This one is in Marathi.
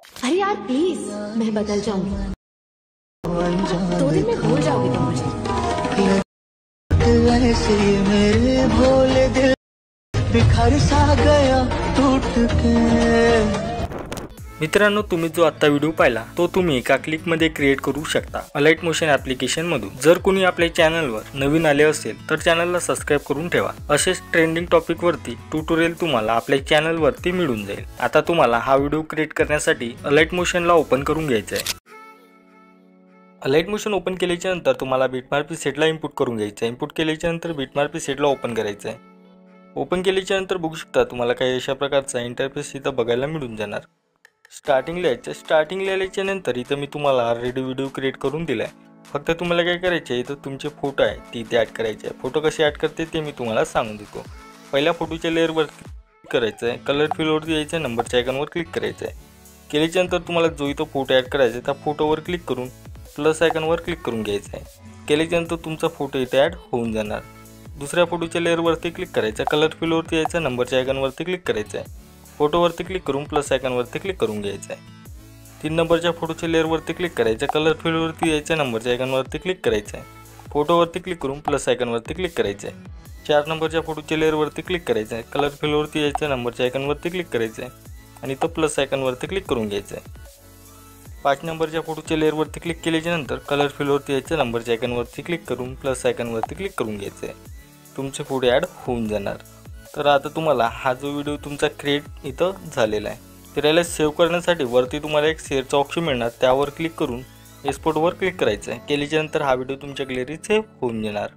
अरे यार प्लीज, मैं बदल जाऊंगी। 2 दिन में भूल जाओगे तुम मुझे। ऐसे मेरे भोले दिल बिखर सा गया टूट के। मित्रांनो, तुम्ही जो आता व्हिडिओ पाहिला तो तुम्ही एका क्लिक मध्ये क्रिएट करू शकता अलाइट मोशन ॲप्लिकेशन मधून। जर कोणी आपल्या चॅनलवर नवीन आले असेल तर चॅनलला सबस्क्राइब करून ठेवा। असेच ट्रेंडिंग टॉपिक वरती ट्युटोरियल तुम्हाला आपल्या चॅनल वरती मिळून जाईल। आता तुम्हाला हा व्हिडिओ क्रिएट करण्यासाठी अलाइट मोशनला ओपन करून घ्यायचा आहे। अलाइट मोशन ओपन केल्याच्या नंतर तुम्हाला बिटमॅप प्रीसेटला इनपुट करून घ्यायचं आहे। इनपुट केल्याच्या नंतर बिटमॅप प्रीसेटला ओपन करायचं आहे। ओपन केल्याच्या नंतर बघू शकता तुम्हाला काही अशा प्रकारचा इंटरफेस इथं बघायला मिळून जाणार। स्टार्टिंग लिहायच्या नंतर इथं मी तुम्हाला ऑलरेडी व्हिडिओ क्रिएट करून दिलाय। फक्त तुम्हाला काय करायचे आहे, इथं तुमचे फोटो आहे ती इथे ॲड करायचे आहे। फोटो कसे ॲड करते ते मी तुम्हाला सांगून देतो। पहिल्या फोटोच्या लेअरवर क्लिक करायचं आहे, कलर फिलवरती यायचं आहे, नंबरच्या आयकॉनवर क्लिक करायचं आहे। केल्याच्या नंतर तुम्हाला जो इथं फोटो ॲड करायचा आहे त्या फोटोवर क्लिक करून प्लस आयकॉनवर क्लिक करून घ्यायचं आहे। केल्याच्या नंतर तुमचा फोटो इथे ॲड होऊन जाणार। दुसऱ्या फोटोच्या लेअरवरती क्लिक करायचं, कलर फिलवरती यायचं, नंबरच्या आयकॉनवरती क्लिक करायचं आहे। फोटोवरती क्लिक करून प्लस आयकॉनवरती क्लिक करून घ्यायचं आहे। 3 नंबरच्या फोटोच्या लेअरवरती क्लिक करायचं, कलर फिलवरती यायचं, नंबरच्या आयकॉनवरती क्लिक करायचं आहे। फोटोवरती क्लिक करून प्लस आयकॉनवरती क्लिक करायचं आहे। 4 नंबरच्या फोटोच्या लेअरवरती क्लिक करायचं आहे, कलर फिलवरती यायचं, नंबरच्या आयकॉनवरती क्लिक करायचं आहे आणि तो प्लस आयकॉनवरती क्लिक करून घ्यायचं आहे। 5 नंबरच्या फोटोच्या लेअरवरती क्लिक केल्याच्या नंतर कलर फिलवरती यायचं, नंबरच्या आयकॉनवरती क्लिक करून प्लस आयकॉनवरती क्लिक करून घ्यायचं आहे। तुमचे फोटो ॲड होऊन जाणार। तर आता तुम्हाला हा जो व्हिडिओ तुमचा क्रिएट इथं झालेला आहे, त्याला सेव्ह करण्यासाठी वरती तुम्हाला एक शेअरचा ऑप्शन मिळणार, त्यावर क्लिक करून एक्सपोर्टवर क्लिक करायचं आहे। केल्याच्या नंतर हा व्हिडिओ तुमच्या गॅलरीत सेव्ह होऊन जाणार।